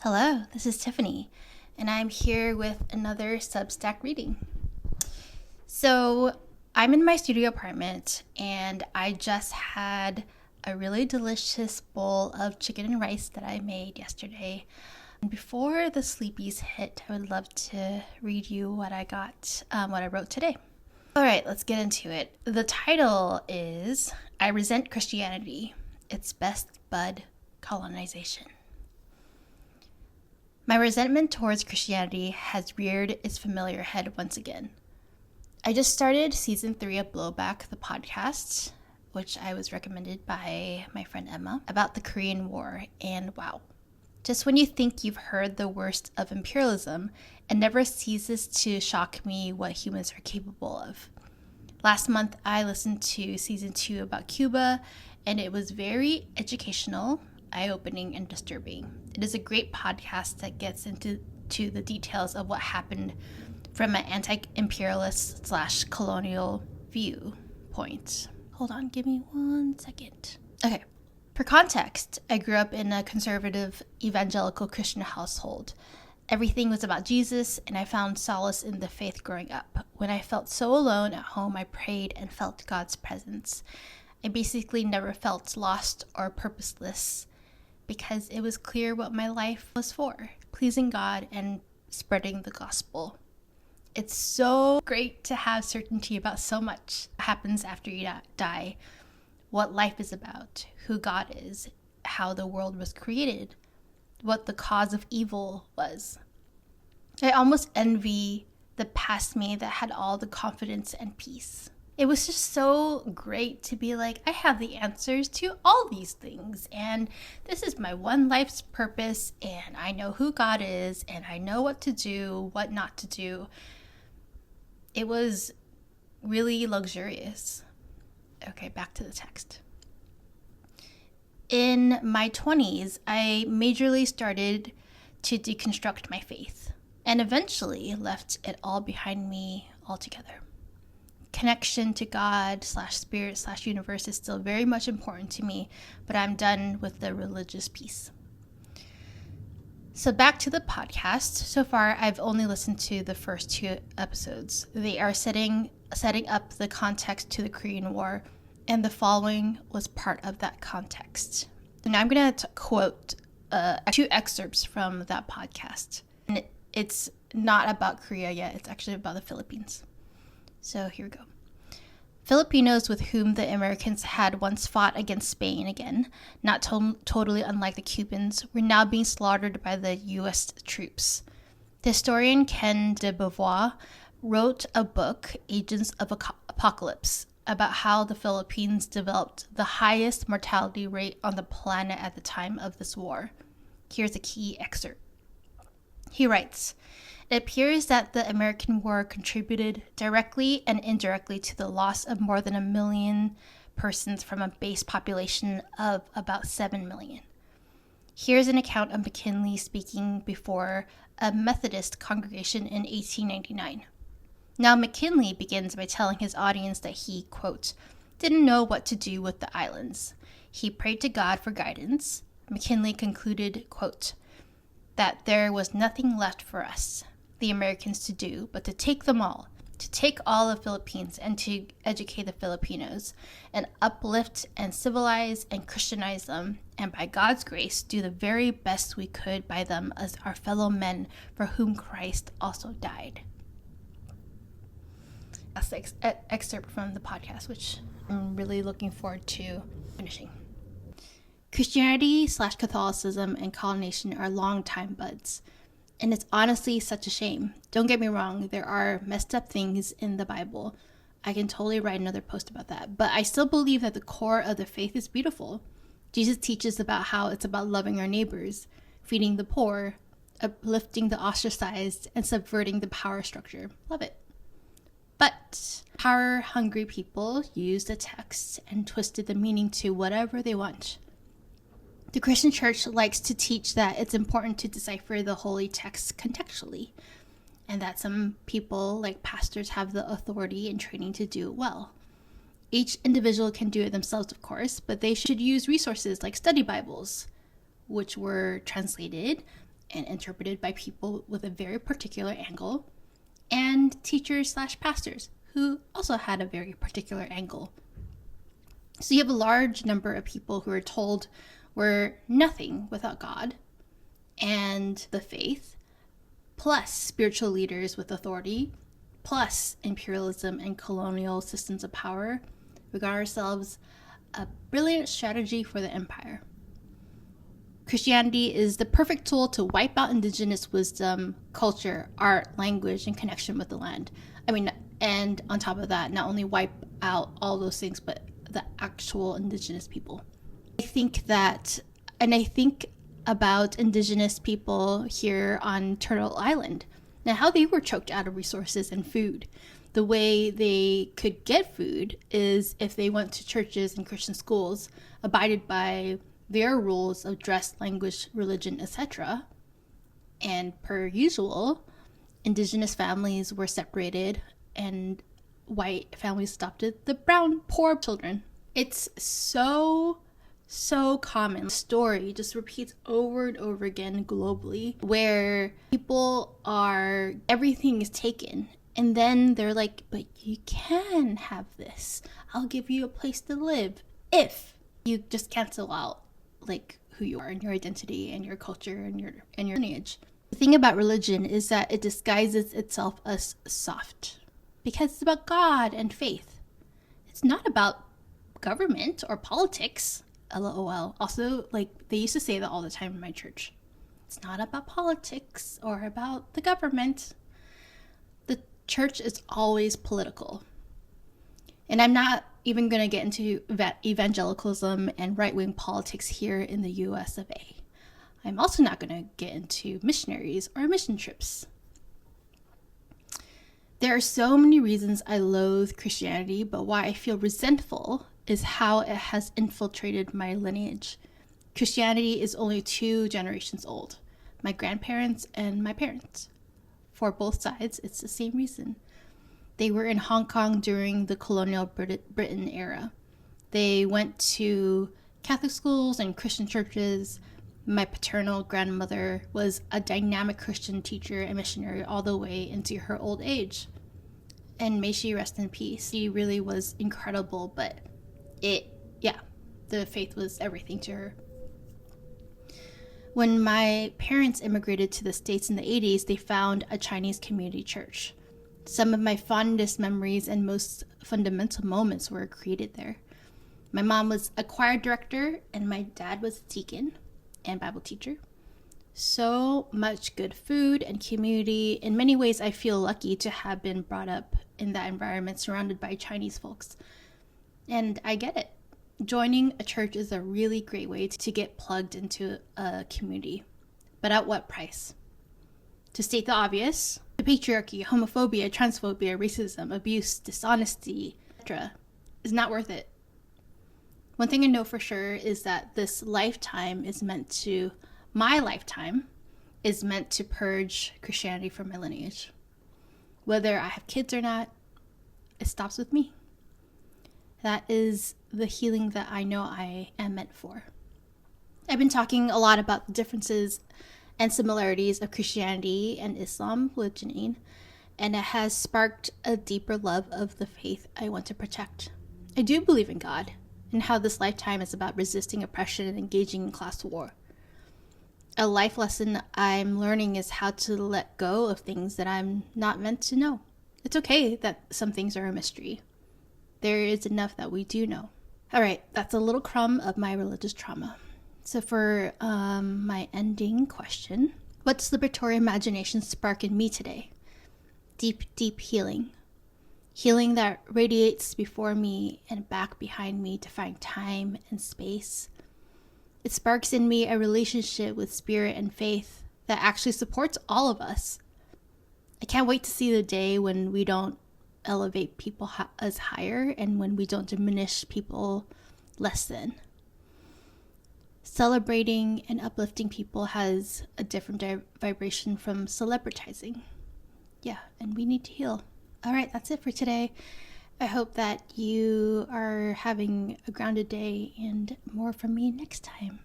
Hello, this is Tiffany, and I'm here with another Substack reading. So, I'm in my studio apartment, and I just had a really delicious bowl of chicken and rice that I made yesterday. And before the sleepies hit, I would love to read you what I wrote today. All right, let's get into it. The title is I Resent Christianity, Its Best Bud, Colonization. My resentment towards Christianity has reared its familiar head once again. I just started season 3 of Blowback, the podcast, which I was recommended by my friend Emma, about the Korean War, and wow. Just when you think you've heard the worst of imperialism, it never ceases to shock me what humans are capable of. Last month, I listened to season 2 about Cuba, and it was very educational, eye-opening, and disturbing. It is a great podcast that gets into the details of what happened from an anti-imperialist / colonial viewpoint. Hold on, give me 1 second. Okay. For context, I grew up in a conservative evangelical Christian household. Everything was about Jesus, and I found solace in the faith growing up. When I felt so alone at home, I prayed and felt God's presence. I basically never felt lost or purposeless because it was clear what my life was for, pleasing God and spreading the gospel. It's so great to have certainty about so much that happens after you die, what life is about, who God is, how the world was created, what the cause of evil was. I almost envy the past me that had all the confidence and peace. It was just so great to be like, I have the answers to all these things, and this is my one life's purpose, and I know who God is, and I know what to do, what not to do. It was really luxurious. Okay, back to the text. In my 20s, I majorly started to deconstruct my faith, and eventually left it all behind me altogether. Connection to God / spirit / universe is still very much important to me, but I'm done with the religious piece. So back to the podcast. So far, I've only listened to the first 2 episodes. They are setting up the context to the Korean War, and the following was part of that context. And now I'm going to quote 2 excerpts from that podcast. And it's not about Korea yet. It's actually about the Philippines. So here we go. Filipinos, with whom the Americans had once fought against Spain again, not totally unlike the Cubans, were now being slaughtered by the U.S. troops. The historian Ken de Beauvoir wrote a book, Agents of Apocalypse, about how the Philippines developed the highest mortality rate on the planet at the time of this war. Here's a key excerpt. He writes, "It appears that the American war contributed directly and indirectly to the loss of more than 1 million persons from a base population of about 7 million. Here's an account of McKinley speaking before a Methodist congregation in 1899. Now McKinley begins by telling his audience that he, quote, didn't know what to do with the islands. He prayed to God for guidance. McKinley concluded, quote, that there was nothing left for us, the Americans, to do but to take them all, to take all the Philippines and to educate the Filipinos and uplift and civilize and Christianize them, and by God's grace do the very best we could by them as our fellow men for whom Christ also died." That's the excerpt from the podcast, which I'm really looking forward to finishing. Christianity / Catholicism and colonization are longtime buds. And it's honestly such a shame. Don't get me wrong, there are messed up things in the Bible. I can totally write another post about that. But I still believe that the core of the faith is beautiful. Jesus teaches about how it's about loving our neighbors, feeding the poor, uplifting the ostracized, and subverting the power structure. Love it. But power-hungry people use the text and twisted the meaning to whatever they want. The Christian church likes to teach that it's important to decipher the holy text contextually, and that some people, like pastors, have the authority and training to do it well. Each individual can do it themselves, of course, but they should use resources like study Bibles, which were translated, and interpreted by people with a very particular angle, and teachers/pastors who also had a very particular angle. So you have a large number of people who are told we're nothing without God and the faith, plus spiritual leaders with authority, plus imperialism and colonial systems of power, regard ourselves a brilliant strategy for the empire. Christianity is the perfect tool to wipe out indigenous wisdom, culture, art, language, and connection with the land. And on top of that, not only wipe out all those things, but the actual indigenous people. I think about indigenous people here on Turtle Island and how they were choked out of resources and food. The way they could get food is if they went to churches and Christian schools, abided by their rules of dress, language, religion, etc. And per usual, indigenous families were separated and white families adopted the brown, poor children. It's so common. The story just repeats over and over again globally, where everything is taken. And then they're like, but you can have this. I'll give you a place to live if you just cancel out like who you are and your identity and your culture and your lineage. The thing about religion is that it disguises itself as soft because it's about God and faith. It's not about government or politics. LOL. Also, like, they used to say that all the time in my church. It's not about politics or about the government. The church is always political. And I'm not even going to get into evangelicalism and right-wing politics here in the US of A. I'm also not going to get into missionaries or mission trips. There are so many reasons I loathe Christianity, but why I feel resentful is how it has infiltrated my lineage. Christianity is only 2 generations old, my grandparents and my parents. For both sides, it's the same reason. They were in Hong Kong during the colonial Britain era. They went to Catholic schools and Christian churches. My paternal grandmother was a dynamic Christian teacher and missionary all the way into her old age. And may she rest in peace. She really was incredible, but the faith was everything to her. When my parents immigrated to the States in the 80s, they found a Chinese community church. Some of my fondest memories and most fundamental moments were created there. My mom was a choir director, and my dad was a deacon and Bible teacher. So much good food and community. In many ways, I feel lucky to have been brought up in that environment surrounded by Chinese folks. And I get it. Joining a church is a really great way to get plugged into a community. But at what price? To state the obvious, the patriarchy, homophobia, transphobia, racism, abuse, dishonesty, etc. is not worth it. One thing I know for sure is that my lifetime is meant to purge Christianity from my lineage. Whether I have kids or not, it stops with me. That is the healing that I know I am meant for. I've been talking a lot about the differences and similarities of Christianity and Islam with Janine, and it has sparked a deeper love of the faith I want to protect. I do believe in God and how this lifetime is about resisting oppression and engaging in class war. A life lesson I'm learning is how to let go of things that I'm not meant to know. It's okay that some things are a mystery. There is enough that we do know. All right, that's a little crumb of my religious trauma. So for my ending question, what does liberatory imagination spark in me today? Deep, deep healing. Healing that radiates before me and back behind me to find time and space. It sparks in me a relationship with spirit and faith that actually supports all of us. I can't wait to see the day when we don't elevate people as higher and when we don't diminish people less than. Celebrating and uplifting people has a different vibration from celebritizing. Yeah, and we need to heal. All right, that's it for today. I hope that you are having a grounded day and more from me next time.